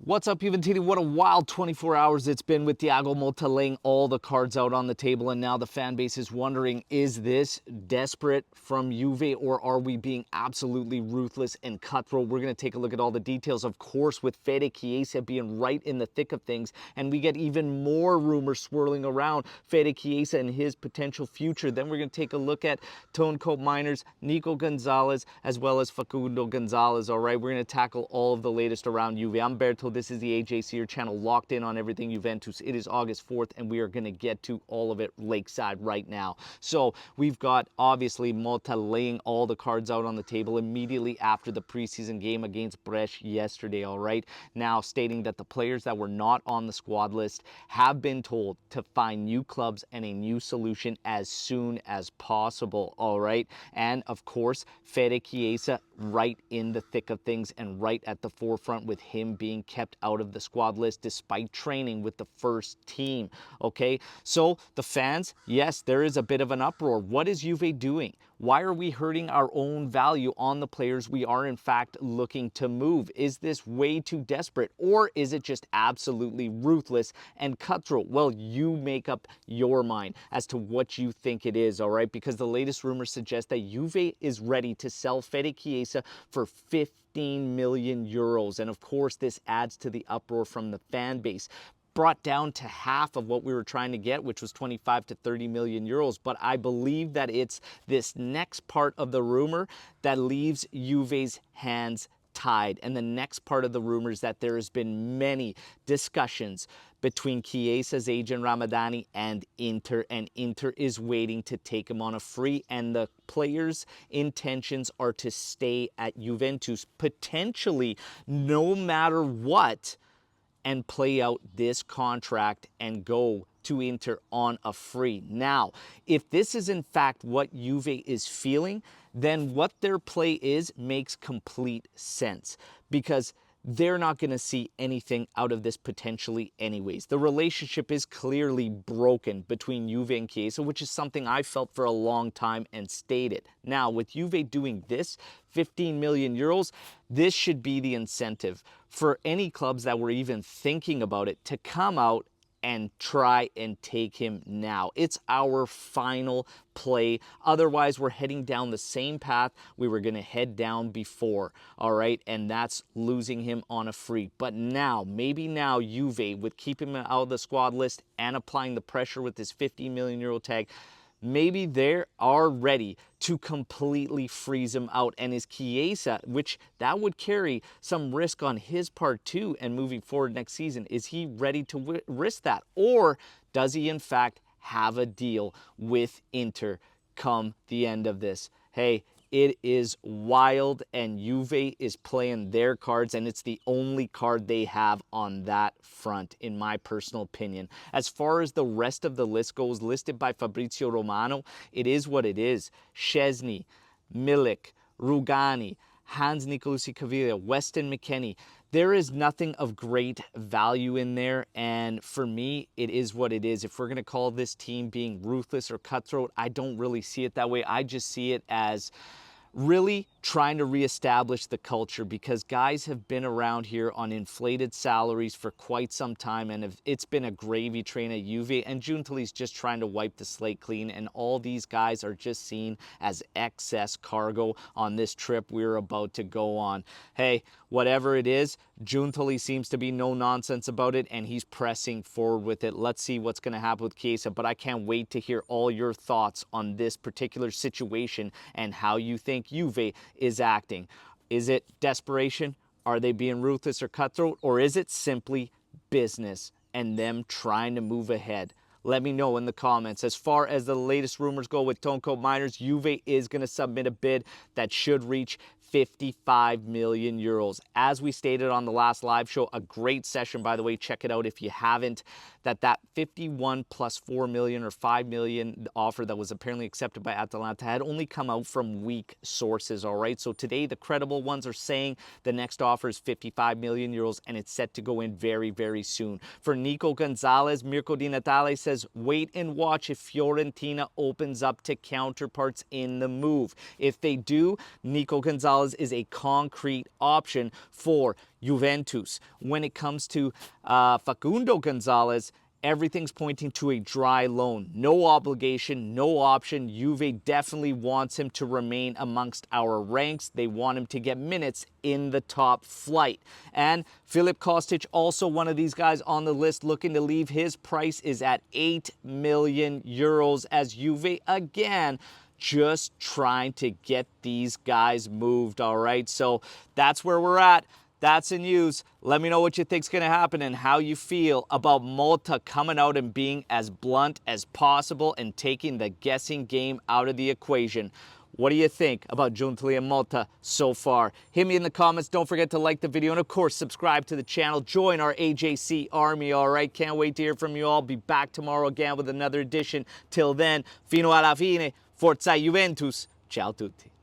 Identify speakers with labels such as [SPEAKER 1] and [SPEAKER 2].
[SPEAKER 1] What's up, Juventini? What a wild 24 hours it's been with Thiago Motta laying all the cards out on the table, and now the fan base is wondering, is this desperate from Juve, or are we being absolutely ruthless and cutthroat? We're going to take a look at all the details, of course, with Federico Chiesa being right in the thick of things, and we get even more rumors swirling around Federico Chiesa and his potential future. Then we're going to take a look at Teun Koopmeiners, Nico Gonzalez, as well as Facundo Gonzalez, all right? We're going to tackle all of the latest around Juve. I'm Berto. This is the AJ Sear channel, locked in on everything Juventus. It is August 4th, and we are going to get to all of it lakeside right now. So we've got, obviously, Motta laying all the cards out on the table immediately after the preseason game against Brescia yesterday, all right? Now stating that the players that were not on the squad list have been told to find new clubs and a new solution as soon as possible, all right? And, of course, Federico Chiesa right in the thick of things and right at the forefront, with him being kept out of the squad list despite training with the first team, okay? So the fans, yes, there is a bit of an uproar. What is Juve doing? Why are we hurting our own value on the players we are in fact looking to move? Is this way too desperate, or is it just absolutely ruthless and cutthroat? Well, you make up your mind as to what you think it is, all right? Because the latest rumors suggest that Juve is ready to sell Federico Chiesa for 15 million euros. And of course, this adds to the uproar from the fan base, brought down to half of what we were trying to get, which was 25 to 30 million euros. But I believe that it's this next part of the rumor that leaves Juve's hands tied. And the next part of the rumors that there has been many discussions between Chiesa's agent Ramadani and Inter is waiting to take him on a free, and the players' intentions are to stay at Juventus, potentially no matter what, and play out this contract and go to Inter on a free. Now, if this is in fact what Juve is feeling, then what their play is makes complete sense, because they're not going to see anything out of this potentially anyways. The relationship is clearly broken between Juve and Chiesa, which is something I felt for a long time and stated. Now, with Juve doing this, 15 million euros, this should be the incentive for any clubs that were even thinking about it to come out and try and take him now. It's our final play. Otherwise, we're heading down the same path we were going to head down before, all right? And that's losing him on a free. But now, maybe now, Juve, with keeping him out of the squad list and applying the pressure with this 50 million euro tag, maybe they are ready to completely freeze him out. And is Chiesa, which that would carry some risk on his part too, and moving forward next season, is he ready to risk that? Or does he in fact have a deal with Inter come the end of this? Hey, it is wild, and Juve is playing their cards, and it's the only card they have on that front, in my personal opinion. As far as the rest of the list goes, listed by Fabrizio Romano, it is what it is. Szczesny, Milik, Rugani, Hans Nicolosi Caviglia, Weston McKennie. There is nothing of great value in there, and for me, it is what it is. If we're going to call this team being ruthless or cutthroat, I don't really see it that way. I just see it as really trying to reestablish the culture, because guys have been around here on inflated salaries for quite some time, and it's been a gravy train at Juve, and Giuntoli's just trying to wipe the slate clean, and all these guys are just seen as excess cargo on this trip we're about to go on. Hey, whatever it is, Giuntoli seems to be no nonsense about it, and he's pressing forward with it. Let's see what's going to happen with Chiesa, but I can't wait to hear all your thoughts on this particular situation and how you think Juve is acting. Is it desperation? Are they being ruthless or cutthroat? Or is it simply business and them trying to move ahead? Let me know in the comments. As far as the latest rumors go with Teun Koopmeiners, Juve is going to submit a bid that should reach 55 million euros. As we stated on the last live show, a great session, by the way, check it out if you haven't, that 51 plus 4 million or 5 million offer that was apparently accepted by Atalanta had only come out from weak sources, all right? So today, the credible ones are saying the next offer is 55 million euros, and it's set to go in very, very soon. For Nico Gonzalez, Mirko Di Natale says, wait and watch if Fiorentina opens up to counterparts in the move. If they do, Nico Gonzalez Gonzalez is a concrete option for Juventus. When it comes to Facundo Gonzalez, everything's pointing to a dry loan. No obligation, no option. Juve definitely wants him to remain amongst our ranks. They want him to get minutes in the top flight. And Filip Kostic, also one of these guys on the list looking to leave. His price is at 8 million euros as Juve, again, just trying to get these guys moved, all right? So that's where we're at. That's the news. Let me know what you think's going to happen and how you feel about Malta coming out and being as blunt as possible and taking the guessing game out of the equation. What do you think about Giunta and Malta so far? Hit me in the comments. Don't forget to like the video and, of course, subscribe to the channel. Join our AJC army, all right? Can't wait to hear from you all. Be back tomorrow again with another edition. Till then, fino alla fine, forza Juventus. Ciao tutti.